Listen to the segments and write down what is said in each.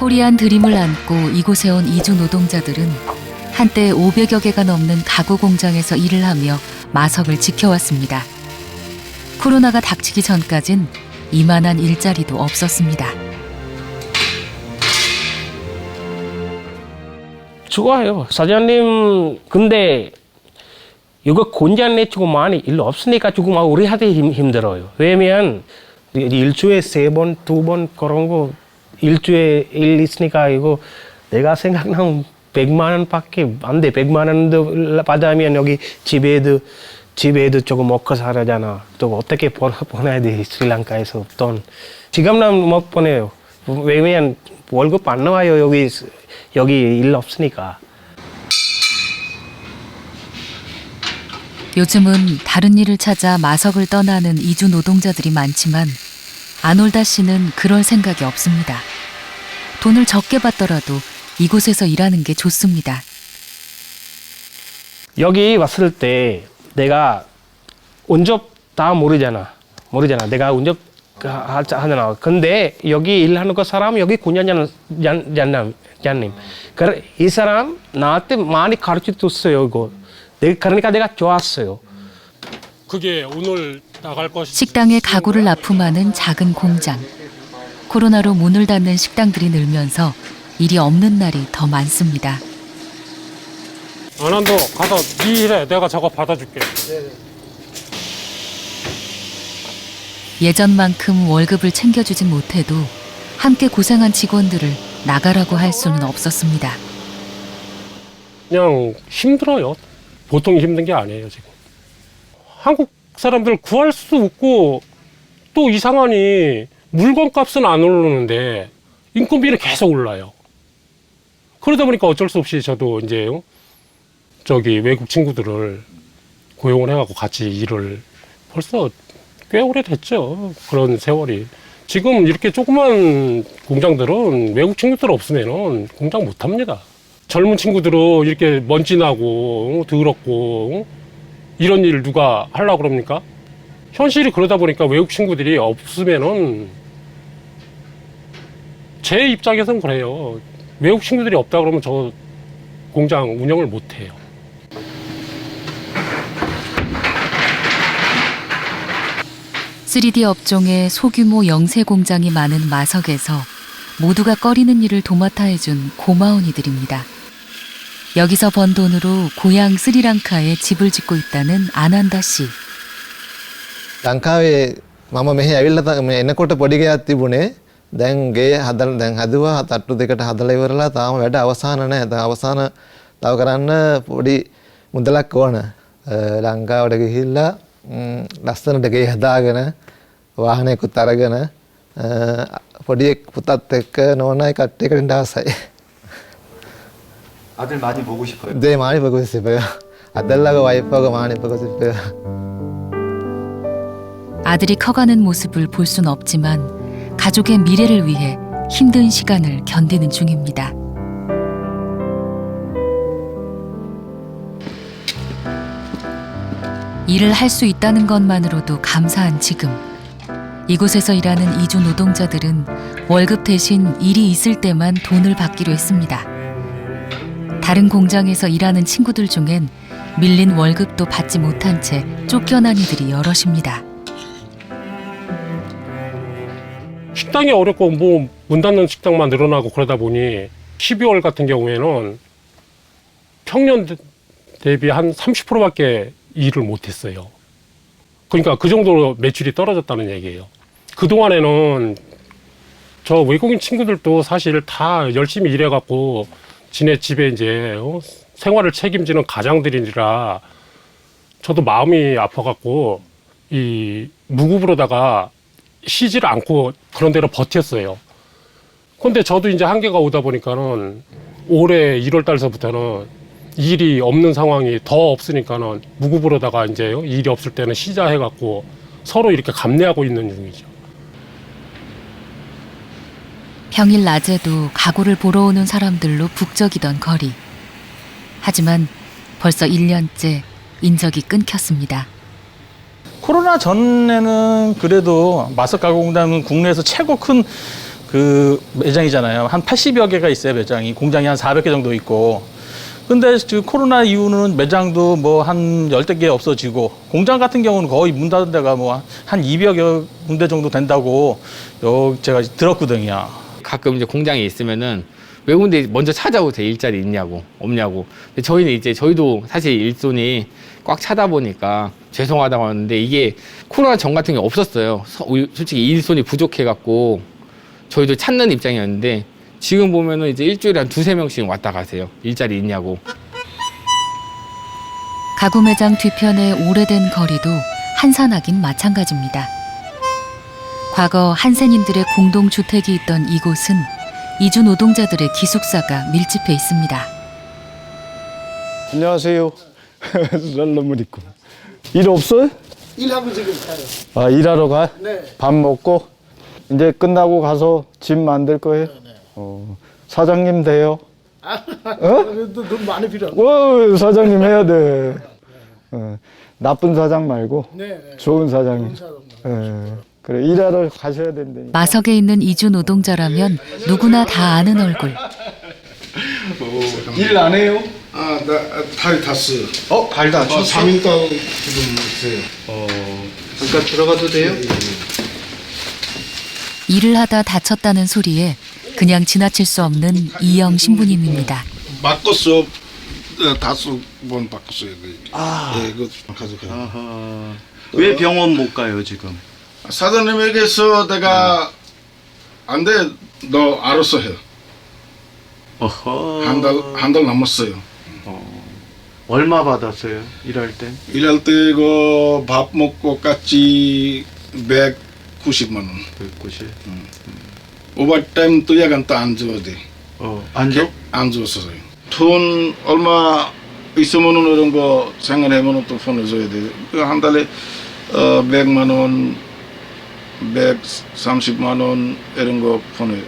코리안 드림을 안고 이곳에 온 이주 노동자들은 한때 500여 개가 넘는 가구 공장에서 일을 하며 마석을 지켜왔습니다. 코로나가 닥치기 전까진 이만한 일자리도 없었습니다. 좋아요. 사장님, 근데 이거 공장 내 조금 많이 일 없으니까 조금 우리한테 힘들어요. 왜냐면 일주일에 3번, 2번 그런 거 일주일에 일 있으니까 이거 내가 생각나면 100만 원밖에 안 돼. 100만 원도 받으면 여기 집에도 조금 먹고 살아잖아. 또 어떻게 보내야 돼, 스리랑카에서 돈. 지금은 못 보내요. 왜냐면 월급 안 나와요. 여기 일 없으니까. 요즘은 다른 일을 찾아 마석을 떠나는 이주 노동자들이 많지만 아놀다 씨는 그럴 생각이 없습니다. 돈을 적게 받더라도 이곳에서 일하는 게 좋습니다. 여기 왔을 때 내가 운전 다 모르잖아. 내가 운전 하잖아. 근데 여기 일하는 그 사람 여기 군장님. 이 사람 나한테 많이 가르쳐 줬어요. 이거. 그러니까 내가 좋았어요. 그게 오늘 나갈 것이 식당에 가구를 납품하는 작은 공장. 코로나로 문을 닫는 식당들이 늘면서 일이 없는 날이 더 많습니다. 안한도 가서 네 일해. 내가 저거 받아줄게. 예전만큼 월급을 챙겨주진 못해도 함께 고생한 직원들을 나가라고 할 수는 없었습니다. 그냥 힘들어요. 보통 힘든 게 아니에요, 지금. 한국 사람들 구할 수도 없고 또 이상하니 물건값은 안 오르는데 인건비는 계속 올라요. 그러다 보니까 어쩔 수 없이 저도 이제 저기 외국 친구들을 고용을 해갖고 같이 일을 벌써 꽤 오래됐죠. 그런 세월이. 지금 이렇게 조그만 공장들은 외국 친구들 없으면 공장 못 합니다. 젊은 친구들은 이렇게 먼지 나고 더럽고 이런 일 누가 하려고 그럽니까? 현실이 그러다 보니까 외국 친구들이 없으면은 제 입장에서는 그래요. 외국 친구들이 없다 그러면 저 공장 운영을 못 해요. (3D) 업종의 소규모 영세 공장이 많은 마석에서 모두가 꺼리는 일을 도맡아 해준 고마운 이들입니다. 여기서 번 돈으로 고향 스리랑카에 집을 짓고 있다는 아난다 씨. ලංකාවේ මම මෙහි ඇවිල්ලා එනකොට පොඩි ගෙයක් තිබුණේ. දැන් ගේ හදුවා තට්ටු දෙකට හදලා ඉවරලා තාම වැඩ අවසාන නැහැ. අවසාන තව කරන්න පොඩි මුදලක් ඕන. ලංකාවට ගිහිල්ලා ලස්සනට ගේ හදාගෙන වාහනයකුත් අරගෙන පොඩි පුතත් එක්ක නෝනායි කට්ටියකට ඉන්න ආසයි. 아들 많이 보고 싶어요. 네, 많이 보고 싶어요. 아들하고 와이프하고 많이 보고 싶어요. 아들이 커가는 모습을 볼 순 없지만 가족의 미래를 위해 힘든 시간을 견디는 중입니다. 일을 할 수 있다는 것만으로도 감사한 지금. 이곳에서 일하는 이주 노동자들은 월급 대신 일이 있을 때만 돈을 받기로 했습니다. 다른 공장에서 일하는 친구들 중엔 밀린 월급도 받지 못한 채 쫓겨난 이들이 여럿입니다. 식당이 어렵고 뭐 문 닫는 식당만 늘어나고 그러다 보니 12월 같은 경우에는 평년 대비 한 30%밖에 일을 못했어요. 그러니까 그 정도로 매출이 떨어졌다는 얘기예요. 그동안에는 저 외국인 친구들도 사실 다 열심히 일해갖고 지네 집에 이제 생활을 책임지는 가장들이라 저도 마음이 아파갖고 이 무급으로다가 쉬지를 않고 그런 대로 버텼어요. 근데 저도 이제 한계가 오다 보니까는 올해 1월 달서부터는 일이 없는 상황이 더 없으니까는 무급으로다가 이제 일이 없을 때는 쉬자 해갖고 서로 이렇게 감내하고 있는 중이죠. 평일 낮에도 가구를 보러 오는 사람들로 북적이던 거리. 하지만 벌써 1년째 인적이 끊겼습니다. 코로나 전에는 그래도 마석 가구 공장은 국내에서 최고 큰 그 매장이잖아요. 한 80여 개가 있어요, 매장이. 공장이 한 400개 정도 있고. 근데 지금 코로나 이후는 매장도 뭐 한 10개 없어지고, 공장 같은 경우는 거의 문 닫은 데가 뭐 한 200여 군데 정도 된다고 제가 들었거든요. 가끔 이제 공장에 있으면은 외국인들이 먼저 찾아오세요. 일자리 있냐고, 없냐고. 근데 저희는 이제 저희도 사실 일손이 꽉 차다 보니까 죄송하다고 하는데 이게 코로나 전 같은 게 없었어요. 솔직히 일손이 부족해갖고 저희도 찾는 입장이었는데 지금 보면은 이제 일주일에 한 2-3명씩 왔다 가세요. 일자리 있냐고. 가구 매장 뒤편의 오래된 거리도 한산하긴 마찬가지입니다. 과거 한센인들의 공동주택이 있던 이곳은 이주 노동자들의 기숙사가 밀집해 있습니다. 안녕하세요. 랄라문 있고. 일 없어요? 일하고 지금 가요. 아, 일하러 가? 네. 밥 먹고 이제 끝나고 가서 집 만들 거예요? 네. 사장님 돼요? 그래도 돈 많이 필요하고. 와, 사장님 해야 돼. 나쁜 사장 말고 네. 좋은 사장님. 그래, 일하러 가셔야 된다니까. 마석에 있는 이주 노동자라면 누구나 다 아는 얼굴. 일 안 해요? 발이 탔어요. 발 다쳤어? 3일 동안 지금 있어요. 잠깐 들어가도 돼요? 일을 하다 다쳤다는 소리에 그냥 지나칠 수 없는 이영 신부님입니다. 바꿨어. 5번 바꿨어요. 네, 이거 가져가요. 왜 병원 못 가요 지금? 사장님에게서 내가 안 돼, 너 알아서 해. 한 달 남았어요. 얼마 받았어요 일할 때? 일할 때 그 밥 먹고 같이 190만 원. 190. 오버타임 또 약간 또 안 줘야 돼. 안 줘? 안 줬어요. 돈 얼마 있으면은 이런 거 생각해면은 또 보내줘야 돼. 한 달에 100만 원, 130만 원 이런 거 보내.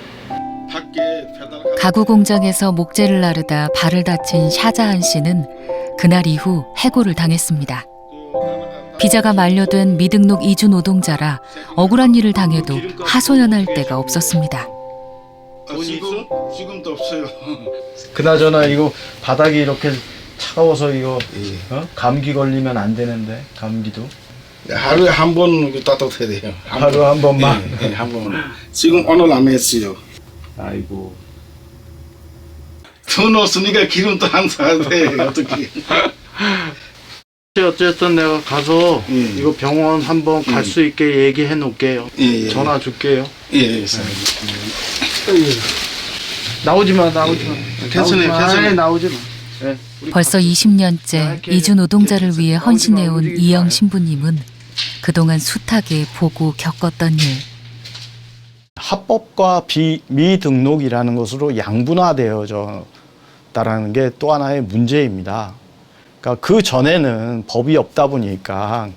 밖에 배달. 가구 공장에서 목재를 나르다 발을 다친 샤자한 씨는 그날 이후 해고를 당했습니다. 비자가 만료된 미등록 이주 노동자라 억울한 일을 당해도 하소연할 데가 없었습니다. 지금도 없어요. 그나저나 이거 바닥이 이렇게 차가워서 이거 감기 걸리면 안 되는데 감기도 하루에 한 번 따뜻해야 돼요. 하루 한 번만. 네, 한 번. 지금 오늘 안 했어요. 아이고. 돈 없으니까 기름도 안 사야 돼. 어떻게? 어쨌든 내가 가서 예. 이거 병원 한번 갈 수 있게 얘기해 놓을게요. 예. 전화 줄게요. 예. 나오지 마. 괜찮아요. 나오지 마. 벌써 20년째 이주 노동자를 위해 헌신해온 이영 신부님은 그동안 숱하게 보고 겪었던 일, 합법과 미등록이라는 것으로 양분화되어졌다라는 게 또 하나의 문제입니다. 그러니까 그 전에는 법이 없다 보니까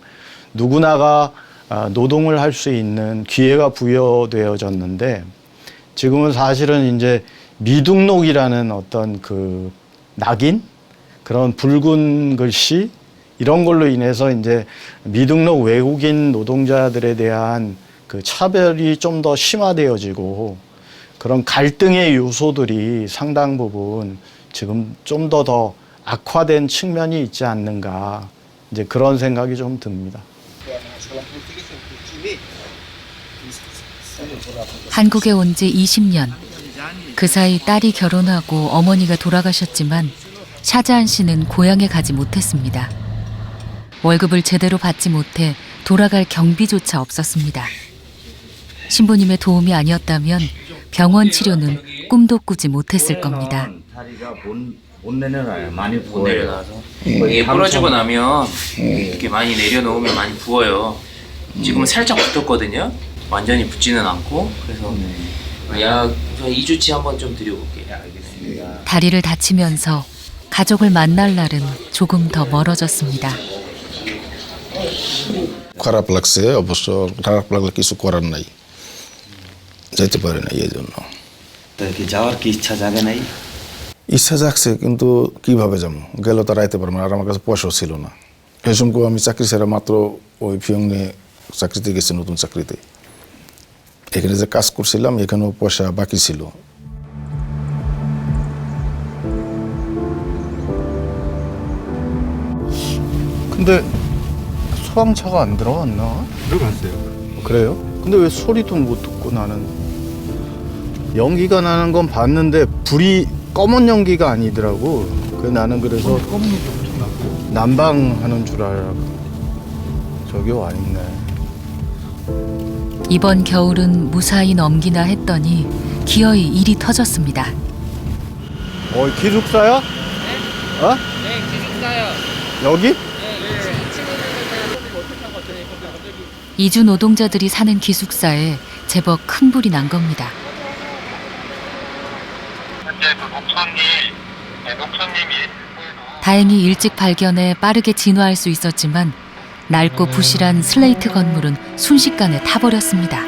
누구나가 노동을 할 수 있는 기회가 부여되어졌는데 지금은 사실은 이제 미등록이라는 어떤 그 낙인 그런 붉은 글씨 이런 걸로 인해서 이제 미등록 외국인 노동자들에 대한 그 차별이 좀 더 심화되어지고 그런 갈등의 요소들이 상당 부분 지금 좀 더 악화된 측면이 있지 않는가 이제 그런 생각이 좀 듭니다. 한국에 온 지 20년. 그 사이 딸이 결혼하고 어머니가 돌아가셨지만 샤자한 씨는 고향에 가지 못했습니다. 월급을 제대로 받지 못해 돌아갈 경비조차 없었습니다. 신부님의 도움이 아니었다면 병원 치료는 꿈도 꾸지 못했을 겁니다. 다리가 못 내려놔요. 많이 못 내려놔서 이게 부러지고 나면 이렇게 많이 내려놓으면 많이 부어요. 지금은 살짝 붙었거든요. 완전히 붙지는 않고 그래서 약 2주치 한번 좀 드려볼게요. 알겠습니다. 다리를 다치면서 가족을 만날 날은 조금 더 멀어졌습니다. খারাপ লাগছে অবশ্য খারাপ লাগলে কিছু করার নাই যেতে পারে না এই জন্য কি যাওয়ার কি ইচ্ছা জাগে নাই ইচ্ছা জাগছে কিন্তু কিভাবে যাবো গেলে তো রাইতে পারবো না আর আমার কাছে পয়সাও ছিল না এই সময় আমি চাকরি ছেড়ে মাত্র ওই ফিয়ং নিয়ে চাকরিতে গেছি নতুন চাকরিতে এখানে যে কাজ করছিলাম এখানেও পয়সা বাকি ছিল। 근데 소방차가 안 들어왔나? 들어갔어요. 그래요? 근데 왜 소리도 못 듣고 나는 연기가 나는 건 봤는데 불이 검은 연기가 아니더라고. 그 나는 그래서 난방하는 줄 알고 저기 와 있네. 이번 겨울은 무사히 넘기나 했더니 기어이 일이 터졌습니다. 기숙사야? 네? 어? 네, 기숙사요. 여기? 이주 노동자들이 사는 기숙사에 제법 큰 불이 난 겁니다. 다행히 일찍 발견해 빠르게 진화할 수 있었지만 낡고 부실한 슬레이트 건물은 순식간에 타버렸습니다.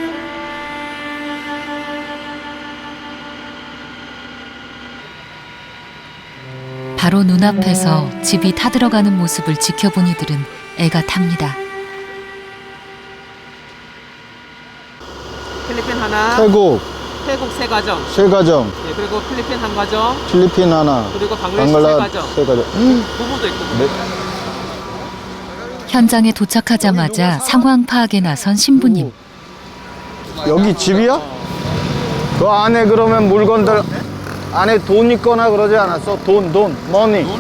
바로 눈앞에서 집이 타들어가는 모습을 지켜본 이들은 애가 탑니다. 필리핀 하나, 태국 태국 세 가정, 세 가정, 네, 그리고 필리핀 한 가정, 필리핀 하나, 그리고 방글라데시 세 가정. 세 가정. 부부도 있고. 네. 현장에 도착하자마자 상황 파악에 나선 신부님. 여기 집이야? 그 안에 그러면 물건들 안에 돈 있거나 그러지 않았어? 돈, 머니. 돈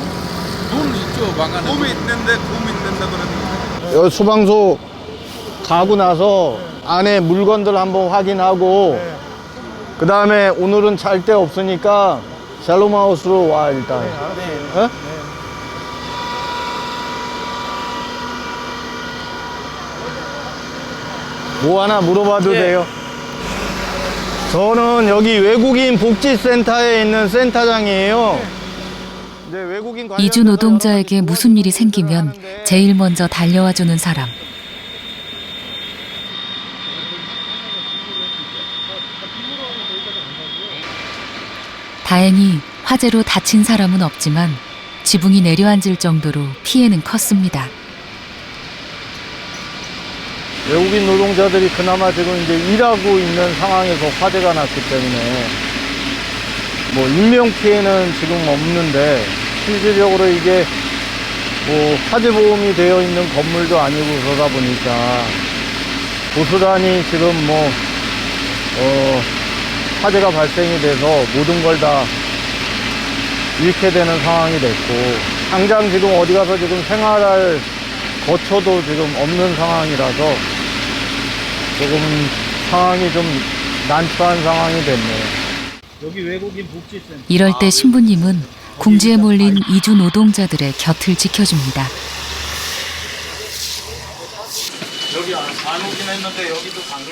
있죠, 방 안에. 돈 있는데 그러는데. 여기 소방서 가고 나서 안에 물건들 한번 확인하고 그 다음에 오늘은 잘 데 없으니까 샬롬하우스로 와 일단. 네. 뭐 하나 물어봐도 돼요? 저는 여기 외국인 복지센터에 있는 센터장이에요. 이제 외국인 이주 노동자에게 무슨 일이 생기면 제일 먼저 달려와주는 사람. 다행히 화재로 다친 사람은 없지만 지붕이 내려앉을 정도로 피해는 컸습니다. 외국인 노동자들이 그나마 지금 이제 일하고 있는 상황에서 화재가 났기 때문에 뭐 인명 피해는 지금 없는데 실질적으로 이게 뭐 화재 보험이 되어 있는 건물도 아니고 그러다 보니까 고스란히 지금 뭐 화재가 발생이 돼서 모든 걸 다 잃게 되는 상황이 됐고 당장 지금 어디 가서 지금 생활할 거처도 지금 없는 상황이라서 조금 상황이 좀 난처한 상황이 됐네요. 여기 외국인 복지센터. 이럴 때 신부님은 궁지에 몰린 이주 노동자들의 곁을 지켜줍니다.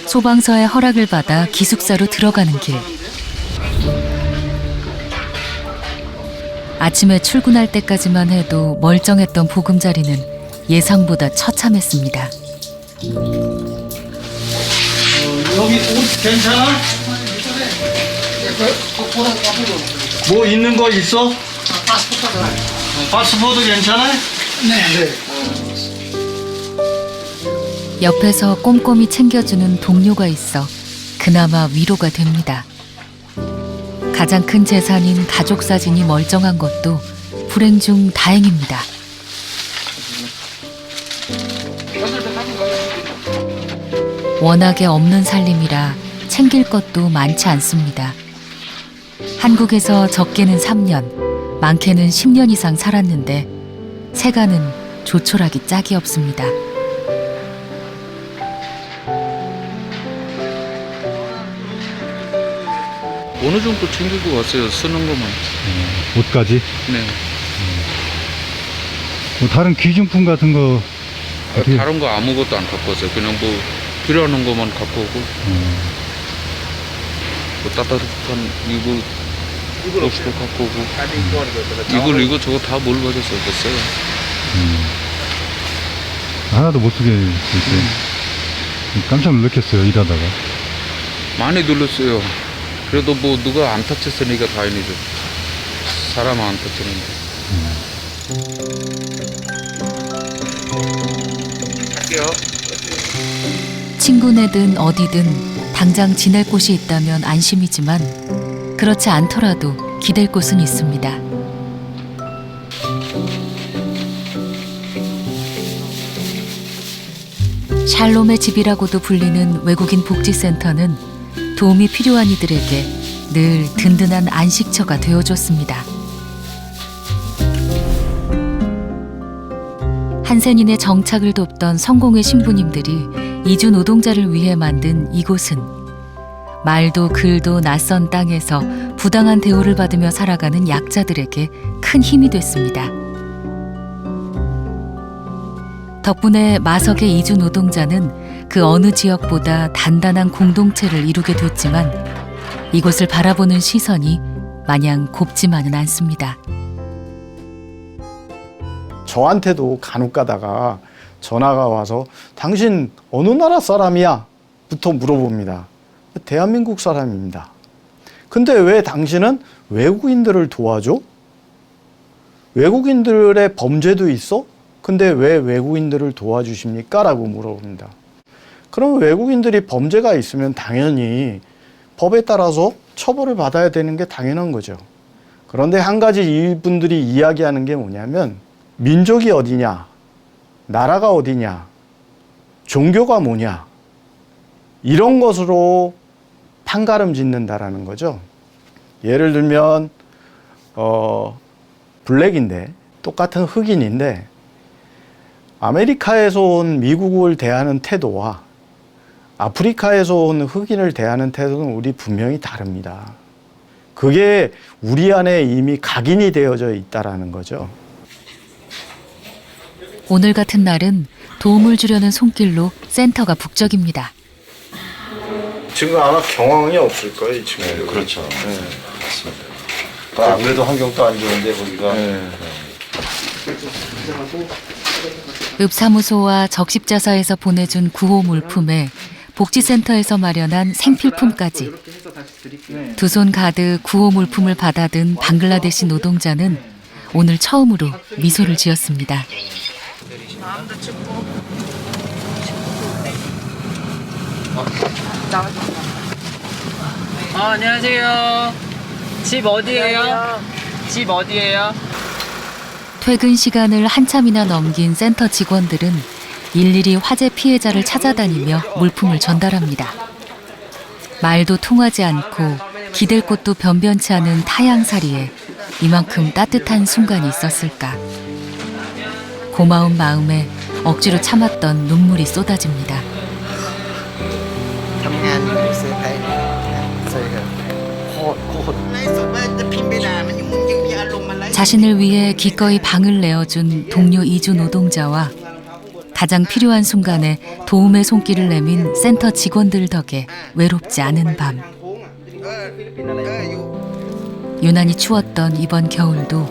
소방서의 허락을 받아 기숙사로 들어가는 길. 아침에 출근할 때까지만 해도 멀쩡했던 보금자리는 예상보다 처참했습니다. 여기 옷 괜찮아? 뭐 있는 거 있어? 파스포드 괜찮아? 네. 옆에서 꼼꼼히 챙겨주는 동료가 있어 그나마 위로가 됩니다. 가장 큰 재산인 가족 사진이 멀쩡한 것도 불행 중 다행입니다. 워낙에 없는 살림이라 챙길 것도 많지 않습니다. 한국에서 적게는 3년, 많게는 10년 이상 살았는데 세가는 조촐하기 짝이 없습니다. 어느 정도 챙기고 왔어요. 쓰는 것만. 옷까지? 네. 뭐 다른 귀중품 같은 거 어떻게? 다른 거 아무것도 안 갖고 왔어요. 그냥 뭐 필요한 것만 갖고 오고. 뭐 따뜻한 이거 옷도 갖고 오고. 이거 저거 다 뭘 가졌어요. 됐어요. 하나도 못 쓰게 됐어요. 깜짝 놀랐겠어요, 일하다가. 많이 눌렀어요. 그래도 뭐 누가 안 다쳤으니까 다행이죠. 사람 안 다쳤는데. 할게요. 친구네든 어디든 당장 지낼 곳이 있다면 안심이지만 그렇지 않더라도 기댈 곳은 있습니다. 샬롬의 집이라고도 불리는 외국인 복지센터는 도움이 필요한 이들에게 늘 든든한 안식처가 되어줬습니다. 한센인의 정착을 돕던 성공의 신부님들이 이주 노동자를 위해 만든 이곳은 말도 글도 낯선 땅에서 부당한 대우를 받으며 살아가는 약자들에게 큰 힘이 됐습니다. 덕분에 마석의 이주 노동자는 그 어느 지역보다 단단한 공동체를 이루게 됐지만 이곳을 바라보는 시선이 마냥 곱지만은 않습니다. 저한테도 간혹 가다가 전화가 와서 당신 어느 나라 사람이야? 부터 물어봅니다. 대한민국 사람입니다. 근데 왜 당신은 외국인들을 도와줘? 외국인들의 범죄도 있어? 근데 왜 외국인들을 도와주십니까? 라고 물어봅니다. 그럼 외국인들이 범죄가 있으면 당연히 법에 따라서 처벌을 받아야 되는 게 당연한 거죠. 그런데 한 가지 이분들이 이야기하는 게 뭐냐면 민족이 어디냐, 나라가 어디냐, 종교가 뭐냐 이런 것으로 판가름 짓는다라는 거죠. 예를 들면 블랙인데 똑같은 흑인인데 아메리카에서 온 미국을 대하는 태도와 아프리카에서 온 흑인을 대하는 태도는 우리 분명히 다릅니다. 그게 우리 안에 이미 각인이 되어져 있다라는 거죠. 오늘 같은 날은 도움을 주려는 손길로 센터가 북적입니다. 지금 아마 경황이 없을 거예요, 이 친구들. 네, 그렇죠. 네, 맞습니다. 안 그래도 환경도 안 좋은데 거기가. 네. 읍사무소와 적십자사에서 보내준 구호 물품에 복지센터에서 마련한 생필품까지 두 손 가득 구호 물품을 받아든 방글라데시 노동자는 오늘 처음으로 미소를 지었습니다. 안녕하세요. 집 어디예요? 집 어디예요? 퇴근 시간을 한참이나 넘긴 센터 직원들은 일일이 화재 피해자를 찾아다니며 물품을 전달합니다. 말도 통하지 않고 기댈 곳도 변변치 않은 타향살이에 이만큼 따뜻한 순간이 있었을까. 고마운 마음에 억지로 참았던 눈물이 쏟아집니다. 자신을 위해 기꺼이 방을 내어준 동료 이주 노동자와 가장 필요한 순간에 도움의 손길을 내민 센터 직원들 덕에 외롭지 않은 밤. 유난히 추웠던 이번 겨울도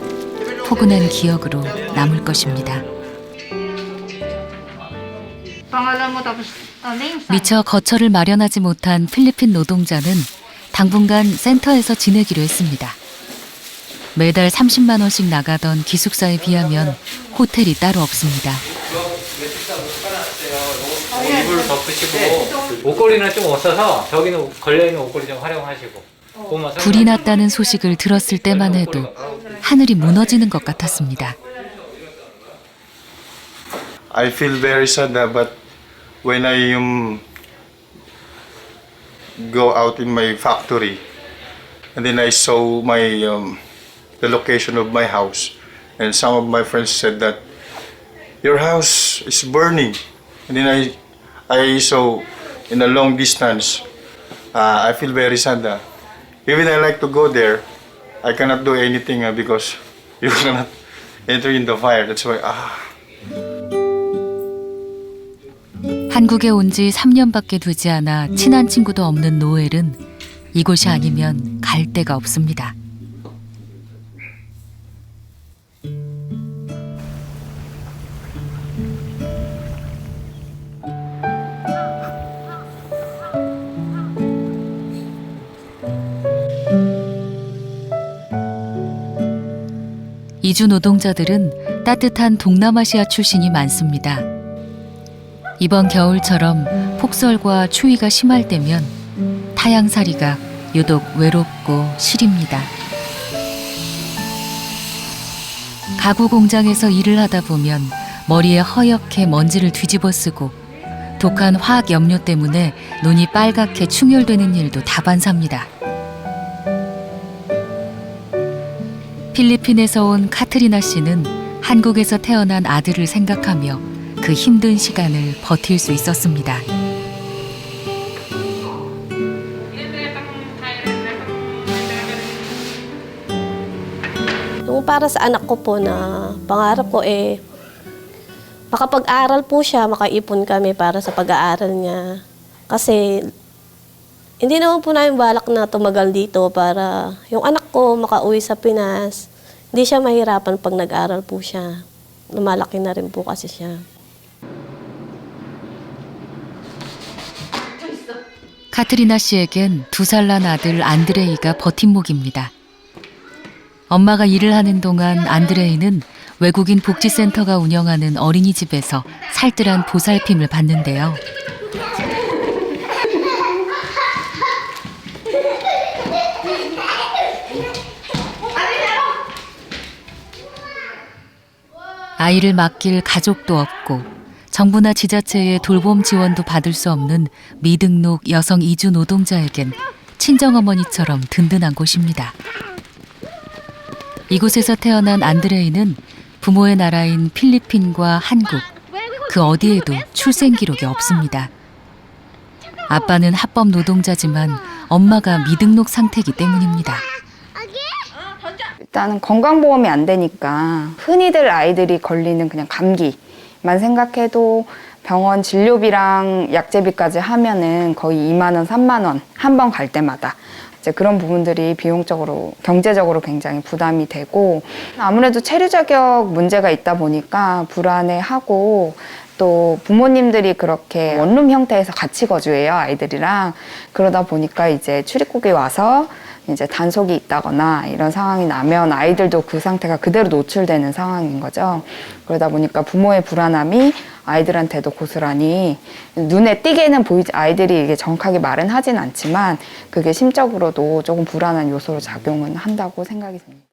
포근한 기억으로 남을 것입니다. 미처 거처를 마련하지 못한 필리핀 노동자는 당분간 센터에서 지내기로 했습니다. 매달 30만 원씩 나가던 기숙사에 비하면 호텔이 따로 없습니다. 이불 덮으시고 옷걸이는 좀 없어서 저기는 걸려있는 옷걸이 좀 활용하시고. 불이 났다는 소식을 들었을 때만 해도 하늘이 무너지는 것 같았습니다. I feel very sad, but when I go out in my factory, and then I saw the location of my house, and some of my friends said that your house is burning, and then I saw in a long distance. I feel very sad. Even I like to go there, I cannot do anything because you cannot enter in the fire. That's why. 한국에 온 지 3년밖에 되지 않아 친한 친구도 없는 노엘은 이곳이 아니면 갈 데가 없습니다. 이주 노동자들은 따뜻한 동남아시아 출신이 많습니다. 이번 겨울처럼 폭설과 추위가 심할 때면 하양살이가 유독 외롭고 시립니다. 가구 공장에서 일을 하다 보면 머리에 허옇게 먼지를 뒤집어 쓰고 독한 화학 염료 때문에 눈이 빨갛게 충혈되는 일도 다반사입니다. 필리핀에서 온 카트리나 씨는 한국에서 태어난 아들을 생각하며 그 힘든 시간을 버틸 수 있었습니다. Yung para sa anak ko po na pangarap ko makapag-aral po siya, makaipon kami para sa pag-aaral niya. Kasi hindi naman po namin balak na tumagal dito para yung anak ko makauwi sa Pinas. Hindi siya mahirapan pag nag-aral po siya. Lumalaki na rin po kasi siya. 카트리나 씨에겐 2살 난 아들 안드레이가 버팀목입니다. 엄마가 일을 하는 동안 안드레이는 외국인 복지센터가 운영하는 어린이집에서 살뜰한 보살핌을 받는데요. 아이를 맡길 가족도 없고 정부나 지자체의 돌봄 지원도 받을 수 없는 미등록 여성 이주 노동자에겐 친정어머니처럼 든든한 곳입니다. 이곳에서 태어난 안드레이는 부모의 나라인 필리핀과 한국, 그 어디에도 출생 기록이 없습니다. 아빠는 합법 노동자지만 엄마가 미등록 상태이기 때문입니다. 일단은 건강보험이 안 되니까 흔히들 아이들이 걸리는 그냥 감기만 생각해도 병원 진료비랑 약제비까지 하면은 거의 2만 원, 3만 원 한 번 갈 때마다 이제 그런 부분들이 비용적으로, 경제적으로 굉장히 부담이 되고 아무래도 체류 자격 문제가 있다 보니까 불안해하고 또 부모님들이 그렇게 원룸 형태에서 같이 거주해요, 아이들이랑. 그러다 보니까 이제 출입국에 와서 이제 단속이 있다거나 이런 상황이 나면 아이들도 그 상태가 그대로 노출되는 상황인 거죠. 그러다 보니까 부모의 불안함이 아이들한테도 고스란히 눈에 띄게는 보이지, 아이들이 이게 정확하게 말은 하진 않지만 그게 심적으로도 조금 불안한 요소로 작용은 한다고 생각이 듭니다.